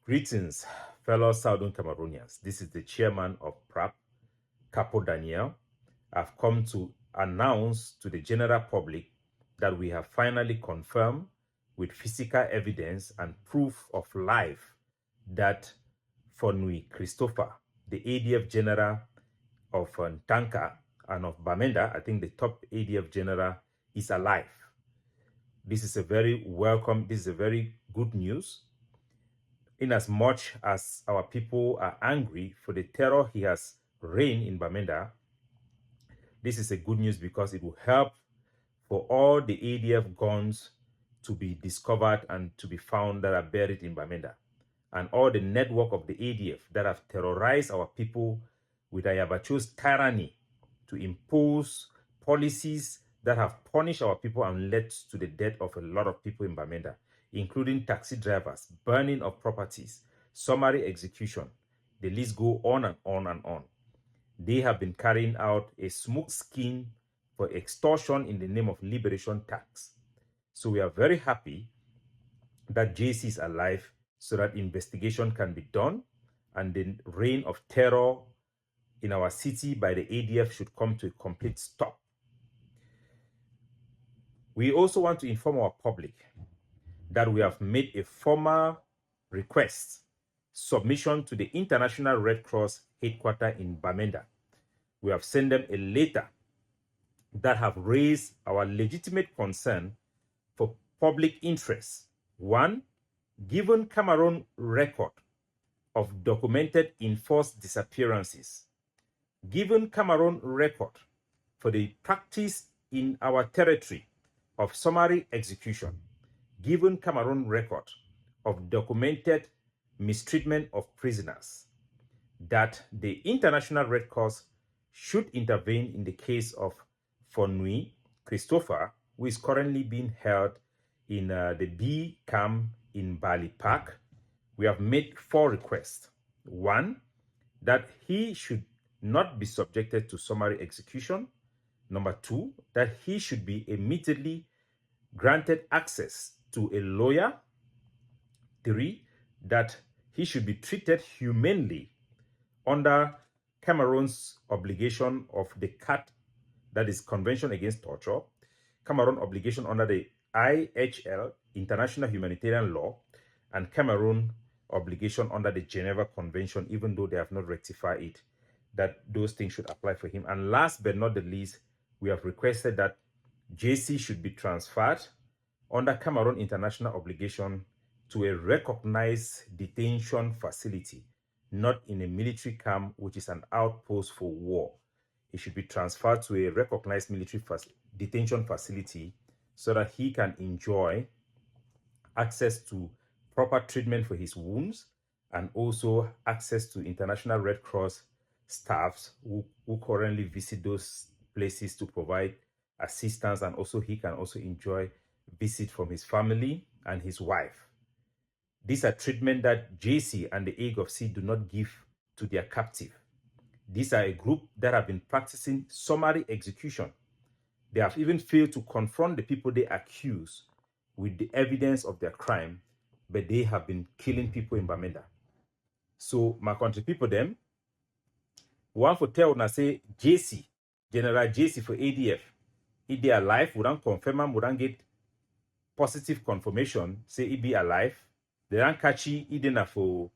Greetings, fellow Southern Cameroonians. This is the chairman of PRAP, Capo Daniel. I've come to announce to the general public that we have finally confirmed with physical evidence and proof of life that Fonui Christopher, the ADF general of Tanka and of Bamenda, I think the top ADF general, is alive. This is a very good news, in as much as our people are angry for the terror he has reigned in Bamenda. This is a good news because it will help for all the ADF guns to be discovered and to be found that are buried in Bamenda, and all the network of the ADF that have terrorized our people with Ayabacho's tyranny to impose policies that have punished our people and led to the death of a lot of people in Bamenda, including taxi drivers, burning of properties, summary execution. The list go on and on and on. They have been carrying out a smooth scheme for extortion in the name of liberation tax. So we are very happy that JC is alive so that investigation can be done and the reign of terror in our city by the ADF should come to a complete stop. We also want to inform our public that we have made a formal request submission to the International Red Cross headquarters in Bamenda. We have sent them a letter that have raised our legitimate concern for public interest. One, given Cameroon record of documented enforced disappearances, given Cameroon record for the practice in our territory of summary execution, given Cameroon record of documented mistreatment of prisoners, that the International Red Cross should intervene in the case of Fonui Christopher, who is currently being held in the B camp in Bali Park. We have made 4 requests. 1, that he should not be subjected to summary execution. Number 2, that he should be immediately granted access to a lawyer. 3, that he should be treated humanely under Cameroon's obligation of the CAT, that is Convention Against Torture, Cameroon obligation under the IHL, International Humanitarian Law, and Cameroon obligation under the Geneva Convention, even though they have not rectified it, that those things should apply for him. And last but not the least, we have requested that JC should be transferred under Cameroon international obligation to a recognized detention facility, not in a military camp, which is an outpost for war. He should be transferred to a recognized military detention facility so that he can enjoy access to proper treatment for his wounds and also access to International Red Cross staffs who currently visit those places to provide assistance, and also he can also enjoy visit from his family and his wife. These are treatment that JC and the Ague of Sea do not give to their captive. These are a group that have been practicing summary execution. They have even failed to confront the people they accuse with the evidence of their crime, but they have been killing people in Bamenda. So my country people them, one for tell na say JC, General JC for ADF, if they are alive, we don't confirm them, we don't get positive confirmation, say he be alive. They don't catch he didn't for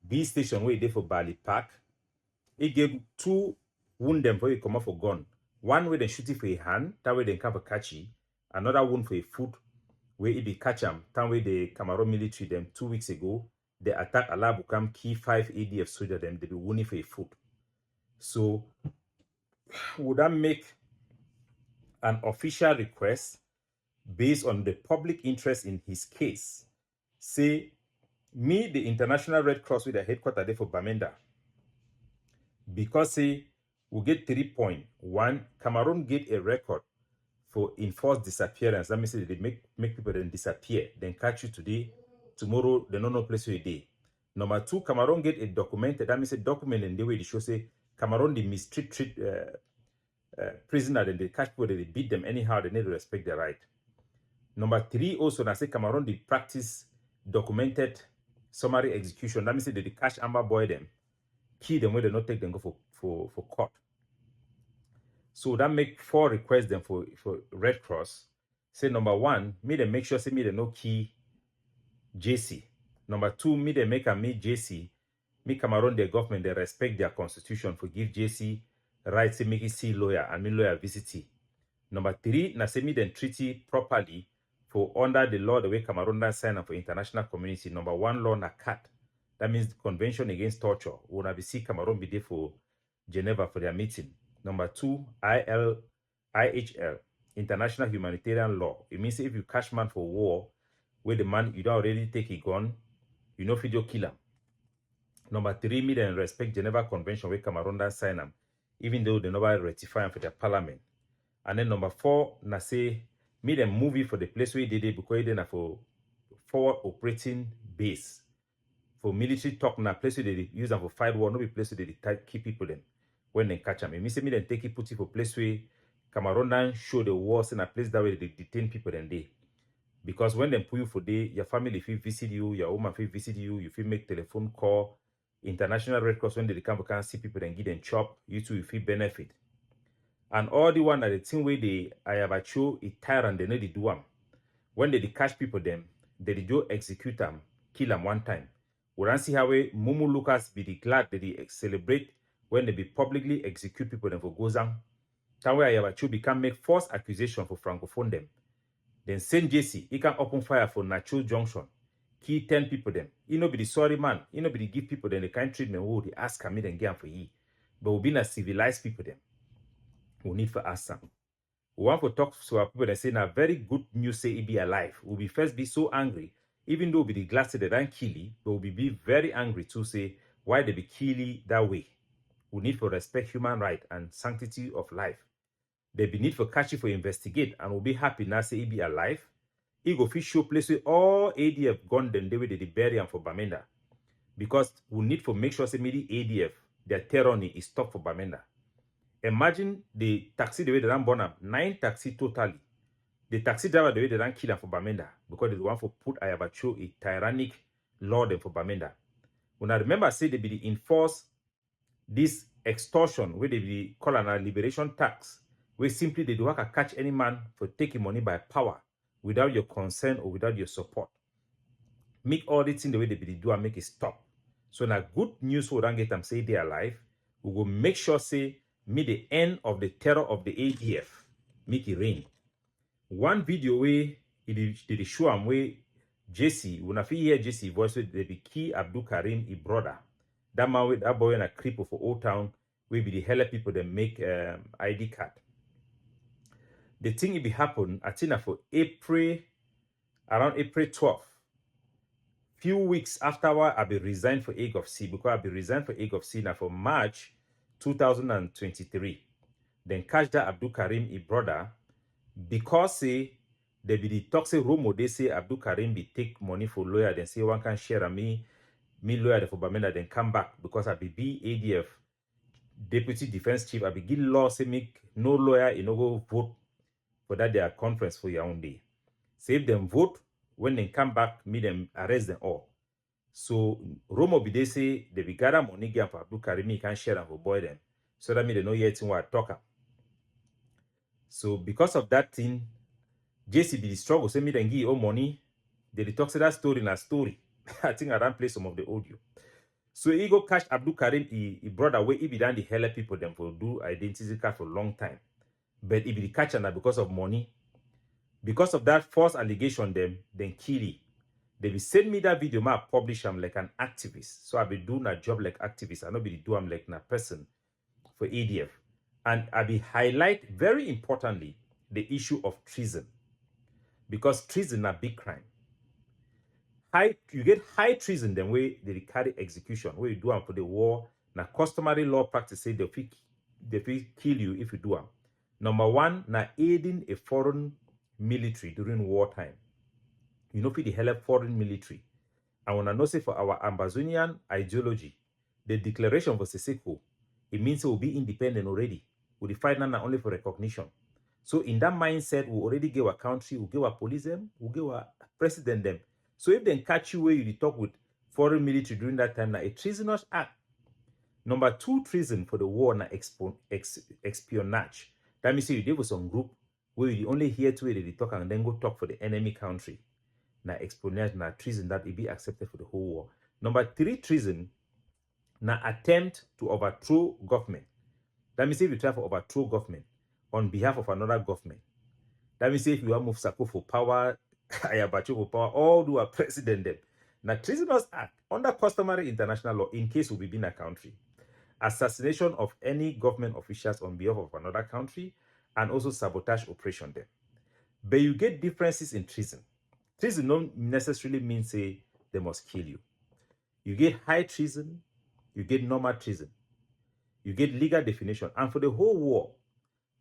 B station where he did for Bali Park. He gave 2 wound them for he come off for gun. One way they shoot it for a hand, that way they can catch it. Another wound for a foot, where he be catch them. That way the Cameroon military them 2 weeks ago, they attack Alabukam, key 5 ADF soldier them, they be wounded for a foot. So would that make an official request based on the public interest in his case? Say, me, the International Red Cross with the headquarters there for Bamenda, because say we get 3 points. 1, Cameroon get a record for enforced disappearance. That means they make people then disappear, then catch you today, tomorrow they don't know place where they. Number 2, Cameroon get a documented. That means a document in the way they show say Cameroon they mistreat prisoner, then they catch people, they beat them anyhow. They need to respect their right. Number 3, also, I say Cameroon they practice documented summary execution. That means they catch amber boy them, kill them when they not take them go for court. So that make 4 requests them for Red Cross. Say number 1, me they make sure say me they no key JC. Number 2, me they make a me JC. Me come around their government, they respect their constitution for give JC right to make it see lawyer and me lawyer visit it. Number 3, na say me then treaty properly for under the law the way Cameroon sign up for international community. Number 1 law na CAT. That means the Convention Against Torture. We will see Cameroon be there for Geneva for their meeting. Number 2, IHL, International Humanitarian Law. It means if you catch man for war, where the man you don't already take a gun, you know video kill him. Number 3, me then respect Geneva Convention where Cameroon sign them, even though they never ratify for their parliament. And then number 4, na say me them movie for the place where they did because they na for forward operating base. For military talk na place where they use them for fight war, no be place where they keep people them when they catch them. It means me then take it put it for place where Cameroon show the wars in a place that way they detain people then they. Because when they put you for day, your family if you visit you, your woman if you visit you, if you make telephone call, International Red Cross when they come can see people and give them chop, you too if you benefit. And all the one that the thing where they I have a show a tyrant they know they do them. When they catch people them, they do execute them, kill them one time. We don't see how we Mumu Lucas be the glad that they celebrate when they be publicly execute people them for Gozang. That way I have a show become make false accusation for francophone them. Then send JC, he can open fire for Natural Junction. Kill 10 people them. He no be the sorry man. He no be the give people them the kind treatment who they ask me then get for ye. But we be na civilized people them. We need for ask them. We want to talk to our people that say na very good news say he be alive. We'll be first be so angry, even though we be the glad say they don't kill he, but we'll be very angry to say why they be kill that way. We need for respect human right and sanctity of life. They be need for catch you for investigate and we'll be happy now say he be alive. He go fish show place where all ADF gone then they will they bury him for Bamenda. Because we need for make sure say maybe ADF, their tyranny is stopped for Bamenda. Imagine the taxi the way they don't burn up, 9 taxi totally. The taxi driver the way they don't kill them for Bamenda because they want to put Ayabacho a tyrannic law them for Bamenda. When I remember say they be the enforce this extortion where they be call an liberation tax, where simply they do not catch any man for taking money by power without your consent or without your support. Make all the things the way they be do and make it stop. So now good news we don't get them say they are alive. We will make sure say me the end of the terror of the ADF make it rain. One video where it did show am where JC, when I hear JC voice where they be key Abdul Karim a brother. That man that boy in a cripple for Old Town where be the hella people that make ID card. The thing it be happen, I think for around April 12th. Few weeks afterward, I be resigned for Egg of C because I be resigned for Egg of C now for March 2023. Then catch that Abdul Karim, a brother, because say they be the toxic rumor, they say Abdul Karim be take money for lawyer, then say one can share me lawyer for Bamenda, then come back because I be ADF Deputy Defense Chief. I be give law say make no lawyer, you know, go vote for that their conference for your own day. Save them vote. When they come back, me them arrest them all. So Romo be they say they be gather money again for Abdul Karim, he can share them for boy them. So that me they know yet what I talk. So because of that thing, JC be the struggle. Say me then give you money. They talk say that story in a story. I think I don't play some of the audio. So he go catch Abdul Karim, he brother where he be done the hell people them for do identity card for a long time. But he be the catcher now because of money. Because of that false allegation, then kill it. They will send me that video, I publish them like an activist. So I be doing a job like activist. I not be doing like a person for ADF. And I be highlight very importantly the issue of treason. Because treason a big crime. You get high treason then where they carry execution, where you do them for the war. Now customary law practice say they will kill you if you do them. Number 1, now aiding a foreign military during wartime. You know, for the hell of foreign military. I want to know say for our Amazonian ideology, the declaration for Seseko, it means it will be independent already. We fight not only for recognition. So in that mindset, we already give a country, we give a police them, we give a president them. So if they catch you where you talk with foreign military during that time, na a treasonous act. Number 2 treason for the war na espionage. That means you deal with some group where you only hear to it, they talk and then go talk for the enemy country. Na espionage, na treason that will be accepted for the whole war. Number 3 treason na attempt to overthrow government. That means if you try to overthrow government on behalf of another government. That means if you want to move Sako for power, Ayabacho for power, all do a president them. Now, treasonous act under customary international law in case we be in a country. Assassination of any government officials on behalf of another country, and also sabotage operation there. But you get differences in treason. Treason don't necessarily mean say they must kill you. You get high treason, you get normal treason, you get legal definition, and for the whole war,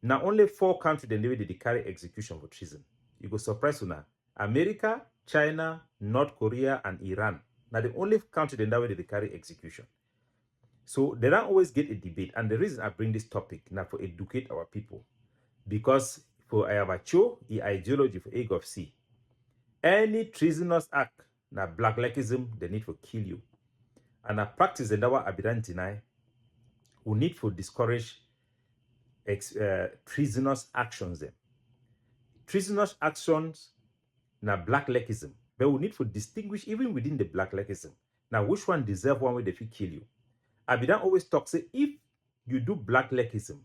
now only 4 countries then they carry execution for treason. You go surprise you now. America, China, North Korea, and Iran. Now the only country then that way they carry execution. So they don't always get a debate. And the reason I bring this topic now for educate our people. Because for Ayabacho, the ideology for egg of C, any treasonous act, now blacklegism, they need to kill you. And a practice and that I didn't deny, we need to discourage treasonous actions them. Treasonous actions na blacklegism, but we need to distinguish even within the blacklegism. Now, which one deserve one way they kill you? Abidan always talk say if you do blacklegism,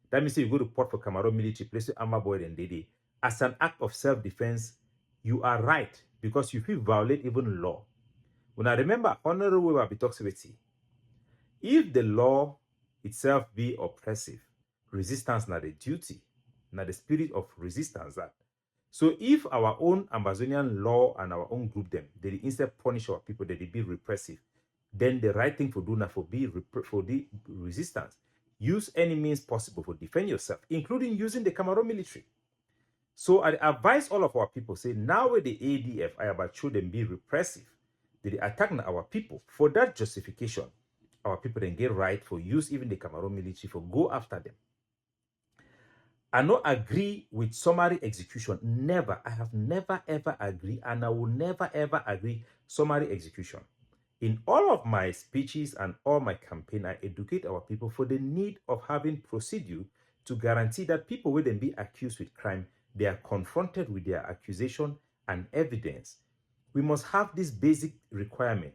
that means you go to port for Cameroon military, place your armor boy and Dede, as an act of self-defense, you are right because you feel violate even law. When I remember honorable way talks with you, if the law itself be oppressive, resistance na the duty, na the spirit of resistance that. So if our own Amazonian law and our own group them, they instead punish our people, they be repressive, then the right thing for do na for be for the resistance. Use any means possible for defend yourself, including using the Cameroon military. So I advise all of our people, say now with the ADF, I about show them be repressive. They attack our people. For that justification, our people then get right for use even the Cameroon military for go after them. I not agree with summary execution. Never. I have never ever agreed, and I will never ever agree summary execution. In all of my speeches and all my campaign, I educate our people for the need of having procedure to guarantee that people will then be accused with crime, they are confronted with their accusation and evidence. We must have this basic requirement.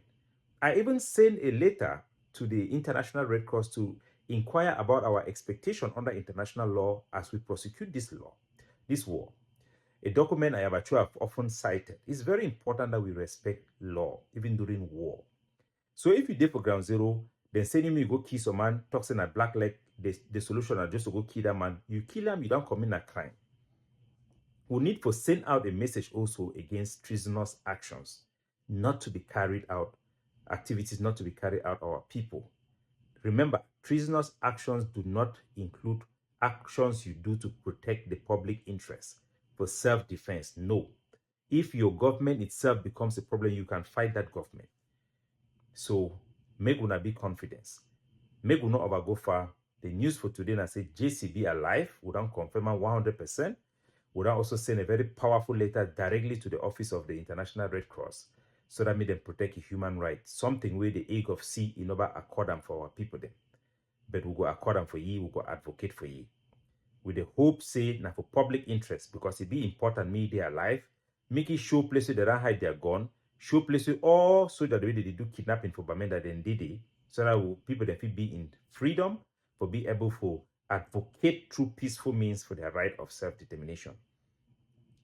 I even sent a letter to the International Red Cross to inquire about our expectation under international law as we prosecute this war. A document I have often cited. It's very important that we respect law, even during war. So if you did for ground zero, then sending me go kill some man, toxin at black leg, the solution are just to go kill that man. You kill him, you don't commit a crime. We need to send out a message also against treasonous actions, not to be carried out, activities not to be carried out our people. Remember, treasonous actions do not include actions you do to protect the public interest for self-defense. No. If your government itself becomes a problem, you can fight that government. So, make una be confidence. Make una overgo far. The news for today, I say JCB alive. We don't confirm 100%. We don't also send a very powerful letter directly to the office of the International Red Cross so that may them protect human rights. Something where the egg of C in over accord them for our people then. But we go accord them for ye, we go advocate for ye. With the hope say now for public interest, because it be important me they alive, make it show places that don't hide their gun, show places all so that the way they do kidnapping for Bamenda then did it, so that people that feel be in freedom for be able to advocate through peaceful means for their right of self-determination.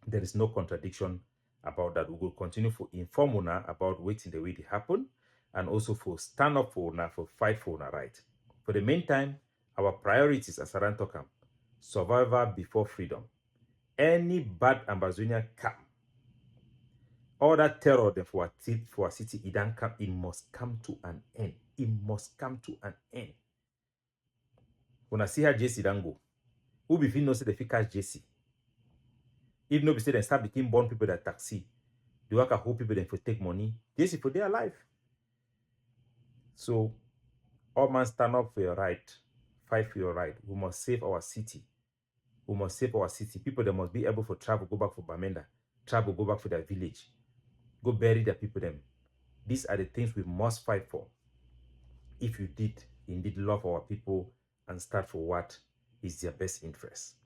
There is no contradiction about that. We will continue to inform una about waiting the way they happen, and also for stand up for una, for fight for una right. For the meantime, our priorities as Arantokam, survival before freedom. Any bad Ambazonia come, all that terror then for our city, it must come to an end. It must come to an end. When I see how JC Dango, who be no say the fika JC. If no be say then start became born people that taxi, they work at hope people then for take money. JC for their life. So all man stand up for your right, fight for your right. We must save our city. We must save our city. People that must be able to travel, go back for Bamenda, travel, go back for their village, go bury their people them. These are the things we must fight for if you did indeed love our people and start for what is their best interest.